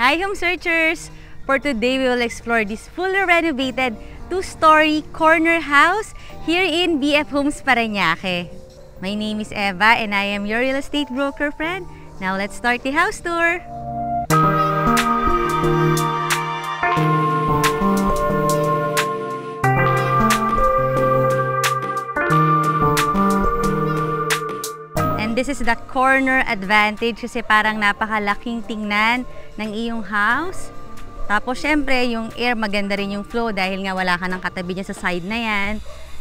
Hi home searchers! For today, we will explore this fully renovated 2-story corner house here in BF Homes Parañaque. My name is Eva and I am your real estate broker friend. Now let's start the house tour! This is the corner advantage kasi parang napakalaking tingnan ng iyong house. Tapos syempre yung air maganda rin yung flow dahil nga wala ka ng katabi niya sa side na yan.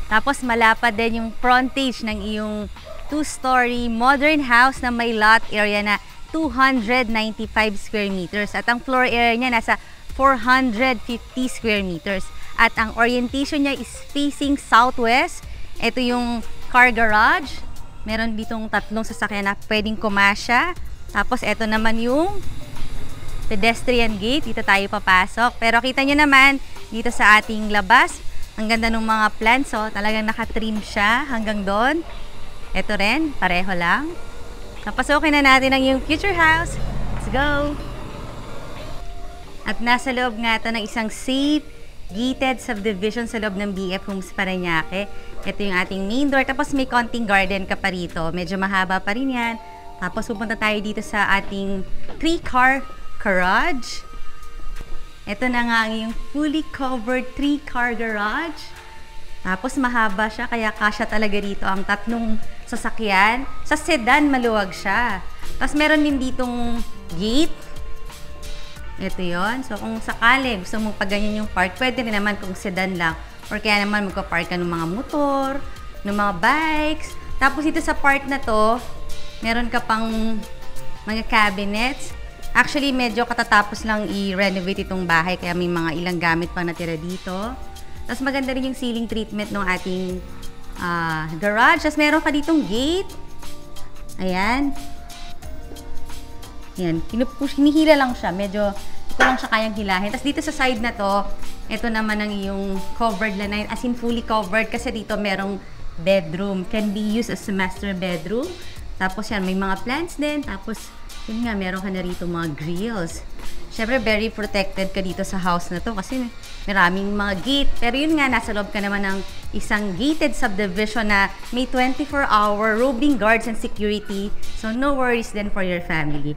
Tapos malapad din yung frontage ng iyong 2-story modern house na may lot area na 295 square meters. At ang floor area niya nasa 450 square meters. At ang orientation niya is facing southwest. Ito yung car garage. Meron ditong tatlong sasakyan na pwedeng kumasya. Tapos ito naman yung pedestrian gate. Dito tayo papasok. Pero kita nyo naman, dito sa ating labas, ang ganda ng mga plants. So, talagang nakatrim siya hanggang doon. Ito rin, pareho lang. Napasokin na natin ang yung future house. Let's go! At nasa loob nga ito ng isang safe, gated subdivision sa loob ng BF Homes Parañaque. Ito yung ating main door. Tapos may konting garden ka pa rito. Medyo mahaba pa rin yan. Tapos pupunta tayo dito sa ating 3-car garage. Ito na nga yung fully covered 3-car garage. Tapos mahaba siya. Kaya kasya talaga rito ang tatlong sasakyan. Sa sedan, maluwag siya. Tapos meron din ditong gate. Ito yon. So kung sakali gusto mong paganyan yung park, pwede rin naman kung sedan lang. Or kaya naman magpa-park ka ng mga motor, ng mga bikes. Tapos dito sa part na to, meron ka pang mga cabinets. Actually, medyo katatapos lang i-renovate itong bahay, kaya may mga ilang gamit pang natira dito. Tapos maganda rin yung ceiling treatment ng ating garage. Tapos meron ka ditong gate. Ayan. Ayan. Hinihila lang siya. Medyo ito lang siya kayang hilahin. Tapos dito sa side na to, ito naman ang iyong covered lanay, as in fully covered kasi dito merong bedroom. Can be used as a master bedroom. Tapos yan, may mga plants din. Tapos, yun nga, meron ka na rito mga grills. Siyempre, very protected ka dito sa house na to kasi maraming mga gate. Pero yun nga, nasa loob ka naman ng isang gated subdivision na may 24-hour roving guards and security. So, no worries then for your family.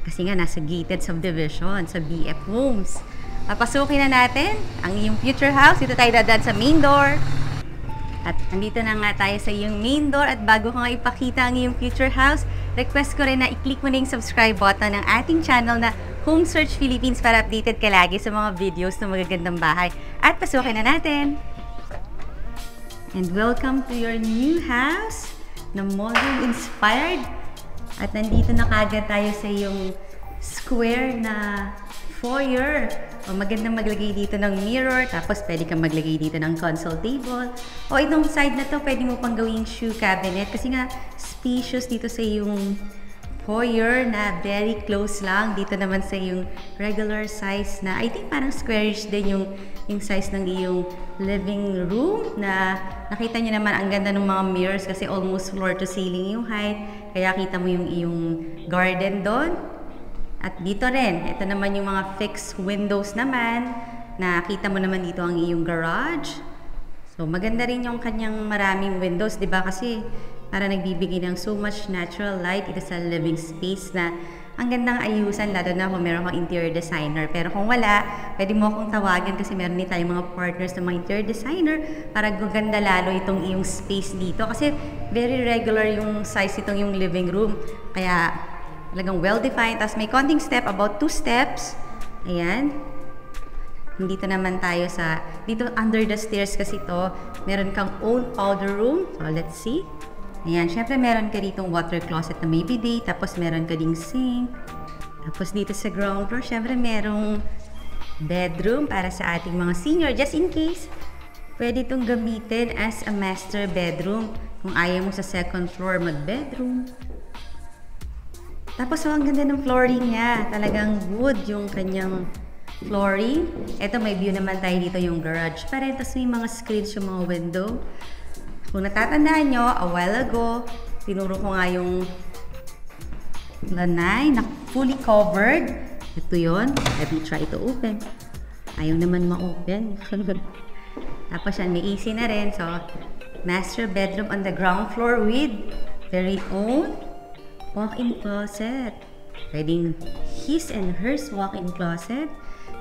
Kasi nga, nasa gated subdivision sa BF Homes. Papasukin na natin ang iyong future house. Dito tayo dadaan sa main door. At andito na nga tayo sa iyong main door. At bago ko nga ipakita ang iyong future house, request ko rin na i-click mo na yung subscribe button ng ating channel na Home Search Philippines para updated ka lagi sa mga videos ng magagandang bahay. At pasukin na natin! And welcome to your new house na modern inspired. At nandito na kagad tayo sa iyong square na foyer. O magandang maglagay dito ng mirror, tapos pwede kang maglagay dito ng console table. O itong side na to, pwede mo pang gawing shoe cabinet kasi nga spacious dito sa yung foyer na very close lang. Dito naman sa yung regular size na I think parang squarish din yung size ng iyong living room na nakita nyo naman ang ganda ng mga mirrors kasi almost floor to ceiling yung height. Kaya kita mo yung iyong garden doon. At dito rin, ito naman yung mga fixed windows naman. Nakita mo naman dito ang iyong garage. So, maganda rin yung kanyang maraming windows, di ba? Kasi para nagbibigay ng so much natural light ito sa living space na ang gandang ayusan, lalo na kung meron kang interior designer. Pero kung wala, pwede mo akong tawagan kasi meron din tayong mga partners na mga interior designer para gaganda lalo itong iyong space dito. Kasi very regular yung size itong yung living room. Kaya talagang well-defined. Tapos may konting step, about 2 steps. Ayan. Dito naman tayo sa, dito under the stairs kasi to, meron kang own powder room. So, let's see. Ayan, syempre meron ka ditong water closet na may bidet. Tapos meron ka ding sink. Tapos dito sa ground floor, syempre merong bedroom para sa ating mga senior. Just in case, pwede itong gamitin as a master bedroom. Kung ayaw mo sa second floor mag-bedroom. Tapos, ang ganda ng flooring niya. Talagang wood yung kanyang flooring. Ito, may view naman tayo dito yung garage pa rin. Tapos, may mga screens yung mga window. Kung natatandaan nyo, a while ago, tinuro ko nga yung lanay na fully covered. Ito yun. Let me try to open. Ayaw naman ma-open. Tapos yan, may AC na rin. So, master bedroom on the ground floor with very own walk-in closet. Pwedeng his and hers walk-in closet.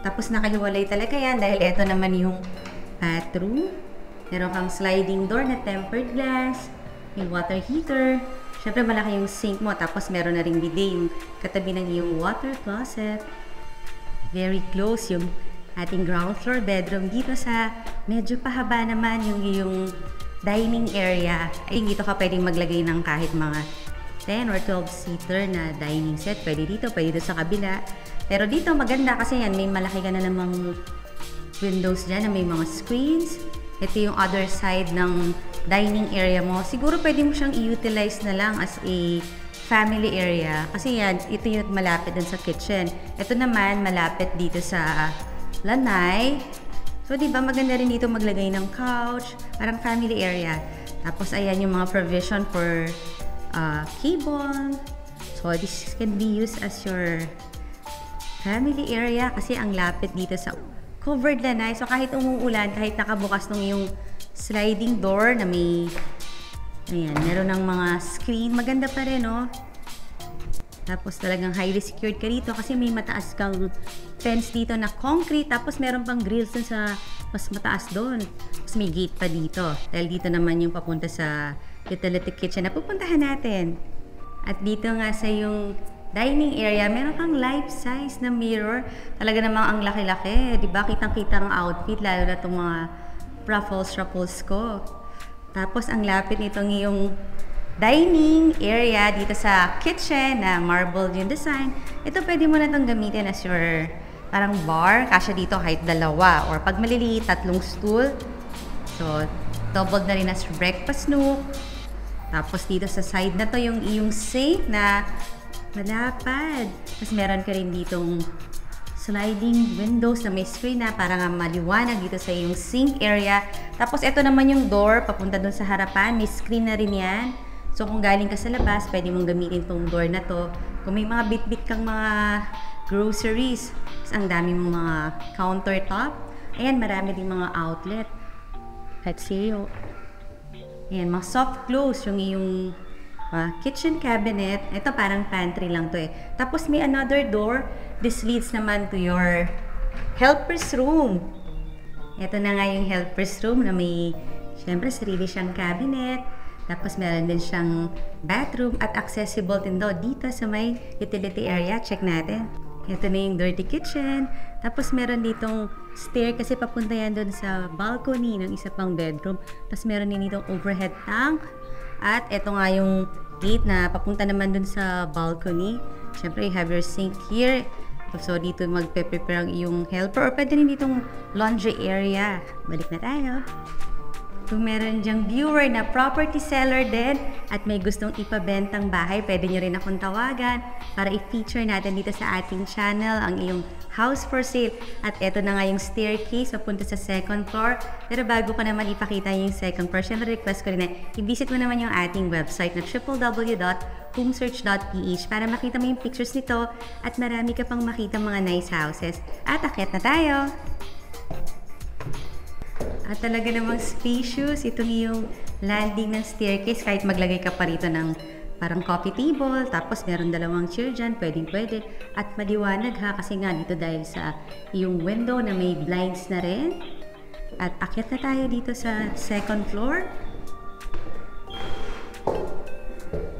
Tapos nakahiwalay talaga yan dahil ito naman yung bathroom. Meron kang sliding door na tempered glass. May water heater. Siyempre malaki yung sink mo. Tapos meron na ring bidet yung katabi ng yung water closet. Very close yung ating ground floor bedroom. Dito sa medyo pahaba naman yung dining area. Ay, dito ka pwedeng maglagay ng kahit mga 10 or 12 seater na dining set. Pwede dito, pwede dito sa kabila. Pero dito maganda kasi yan, may malaki ka na namang windows dyan na may mga screens. Ito yung other side ng dining area mo. Siguro pwede mo siyang i-utilize na lang as a family area. Kasi yan, ito yung malapit dun sa kitchen. Ito naman, malapit dito sa lanay. So, di ba maganda rin dito maglagay ng couch, parang family area. Tapos, ayan yung mga provision for cable. So, this can be used as your family area kasi ang lapit dito sa covered lanay. So, kahit umuulan, kahit nakabukas nung yung sliding door na may, ayan, meron ng mga screen. Maganda pa rin, no? Tapos talagang highly secured ka dito kasi may mataas kang fence dito na concrete. Tapos meron pang grills dun sa mas mataas doon. Tapos may gate pa dito. Dahil dito naman yung papunta sa utility kitchen na pupuntahan natin. At dito nga sa yung dining area, meron kang life-size na mirror. Talaga namang ang laki-laki. Diba? Kitang-kita ang outfit, lalo na itong mga ruffles ko. Tapos ang lapit nitong yung dining area dito sa kitchen na marble yung design. Ito pwede mo na itong gamitin as your parang bar. Kasya dito kahit dalawa. Or pag maliliit, 3 stool. So, doubled na rin as breakfast nook. Tapos dito sa side na to yung sink na malapad. Tapos meron ka rin ditong sliding windows na may screen na para nga maliwanag dito sa yung sink area. Tapos ito naman yung door papunta dun sa harapan. May screen na rin yan. So, kung galing ka sa labas, pwede mong gamitin tong door na to. Kung may mga bit-bit kang mga groceries, ang dami mong mga countertop. Ayan, marami din mga outlet. Let's see. Ayan, mga soft close, yung iyong kitchen cabinet. Ito parang pantry lang to eh. Tapos may another door. This leads naman to your helper's room. Ito na nga yung helper's room na may, syempre, sarili siyang cabinet. Tapos meron din siyang bathroom at accessible din daw dito sa may utility area. Check natin. Ito na yung dirty kitchen. Tapos meron ditong stair kasi papunta yan doon sa balcony ng isa pang bedroom. Tapos meron din ditong overhead tank. At ito nga yung gate na papunta naman doon sa balcony. Siyempre, you have your sink here. So, dito magpe-prepare ang iyong helper. Or pwede rin ditong laundry area. Balik na tayo. Kung meron dyang viewer na property seller din at may gustong ipabentang bahay, pwede nyo rin akong tawagan para i-feature natin dito sa ating channel ang iyong house for sale. At eto na nga yung staircase papunta sa second floor. Pero bago ko naman ipakita yung second floor, syempre request ko rin na i-visit mo naman yung ating website na www.homesearch.ph para makita mo yung pictures nito at marami ka pang makita mga nice houses. At akyat na tayo! At talaga namang spacious. Itong yung landing ng staircase. Kahit maglagay ka pa rito ng parang coffee table. Tapos meron 2 chair dyan. Pwede. At maliwanag ha. Kasi nga dito dahil sa yung window na may blinds na rin. At akyat na tayo dito sa second floor.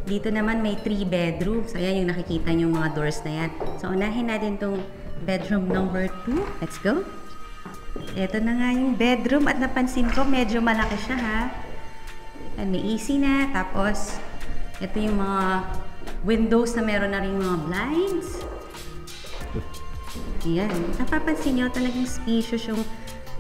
Dito naman may 3 bedrooms. Ayan yung nakikita nyo mga doors na yan. So unahin natin itong bedroom number 2. Let's go! Ito na nga yung bedroom at napansin ko medyo malaki siya ha. And may AC na. Tapos, ito yung mga windows na meron na rin mga blinds. Ayan. Napapansin nyo talagang spacious yung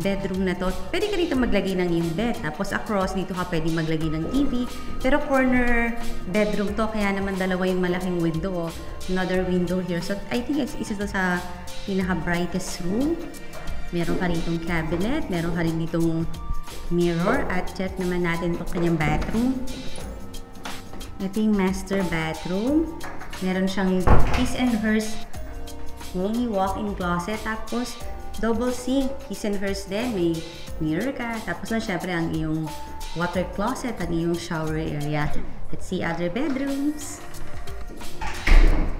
bedroom na to. Pwede ka dito maglagay ng yung bed. Tapos across dito ka pwede maglagay ng TV. Pero corner bedroom to. Kaya naman 2 yung malaking window. Another window here. So, I think isa to sa pinaka-brightest room. Meron ka ritong cabinet, meron ka rin ditong mirror at check naman natin itong kanyang bathroom. Ito yung master bathroom. Meron siyang his and hers May walk-in closet, tapos double sink, his and hers din, may mirror ka. Tapos na syempre ang iyong water closet, ang iyong shower area. Let's see other bedrooms.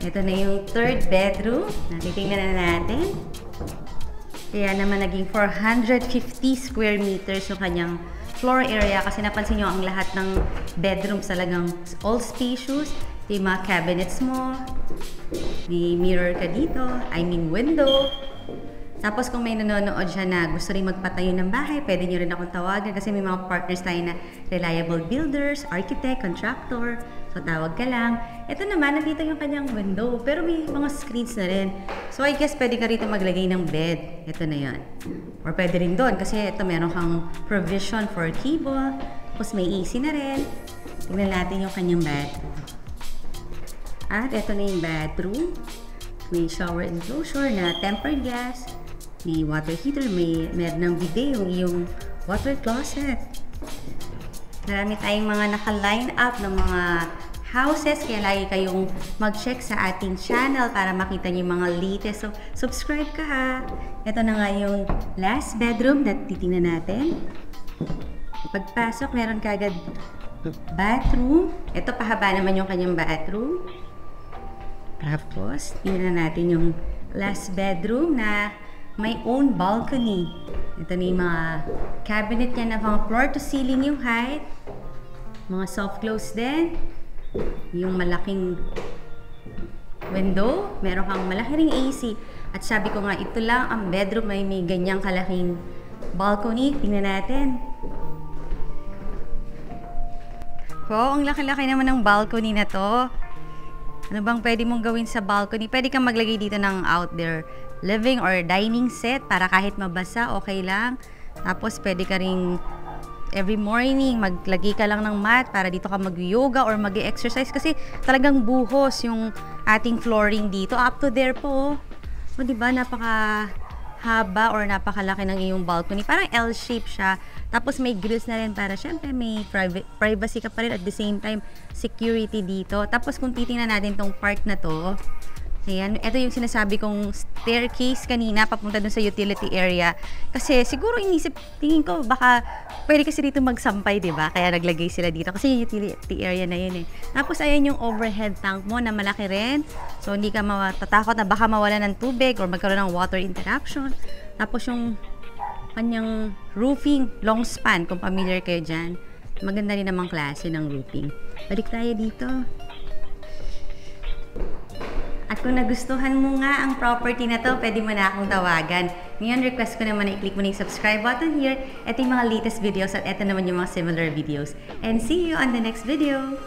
Ito na yung third bedroom. Natitingnan na natin. Kaya naman naging 450 square meters yung kanyang floor area kasi napansin nyo ang lahat ng bedrooms talagang all spacious. Yung mga cabinets mo. May mirror ka dito. I mean window. Tapos kung may nanonood siya na gusto rin magpatayo ng bahay, pwede nyo rin akong tawagan kasi may mga partners tayo na reliable builders, architect, contractor. So tawag ka lang. Ito naman, nandito yung kanyang window. Pero may mga screens na rin. So I guess pwede ka rito maglagay ng bed. Ito na yan. Or pwede rin doon kasi ito meron kang provision for cable. Tapos may AC na rin. Tingnan natin yung kanyang bed. At ito na yung bathroom. May shower enclosure na tempered glass. May water heater. Meron ng bidet yung iyong water closet. Marami tayong mga naka-line up ng mga houses. Kaya lagi kayong mag-check sa ating channel para makita niyo yung mga latest. So, subscribe ka ha. Ito na nga yung last bedroom na titingnan natin. Pagpasok, meron kagad bathroom. Ito pahaba naman yung kanyang bathroom. Tapos, tingnan natin yung last bedroom na may own balcony. Ito na yung mga cabinet niya na mga floor to ceiling yung height. Mga soft close din. Yung malaking window. Meron kang malaki ring AC. At sabi ko nga, ito lang ang bedroom may ganyang kalaking balcony. Tingnan natin. Wow, ang laki-laki naman ng balcony na to. Ano bang pwede mong gawin sa balcony? Pwede kang maglagay dito ng outdoor living or dining set para kahit mabasa, okay lang. Tapos pwede ka ring every morning maglagay ka lang ng mat para dito ka mag-yoga or mag-exercise kasi talagang buhos yung ating flooring dito. Up to there po. O diba, napaka haba or napakalaki ng iyong balcony. Parang L-shape siya. Tapos may grills na rin para syempre may privacy ka pa rin at the same time security dito. Tapos kung titingnan natin tong part na to, ayan, ito yung sinasabi kong staircase kanina papunta dun sa utility area. Kasi siguro tingin ko baka pwede kasi dito magsampay, diba? Kaya naglagay sila dito kasi yung utility area na yun eh. Tapos ayan yung overhead tank mo na malaki rin. So hindi ka matatakot na baka mawala ng tubig or magkaroon ng water interaction. Tapos yung kanyang roofing, long span, kung familiar kayo dyan. Maganda rin namang klase ng roofing. Balik tayo dito. At kung nagustuhan mo nga ang property na to, pwede mo na akong tawagan. Ngayon, request ko naman na i-click mo na yung subscribe button here. Ito yung mga latest videos at ito naman yung mga similar videos. And see you on the next video!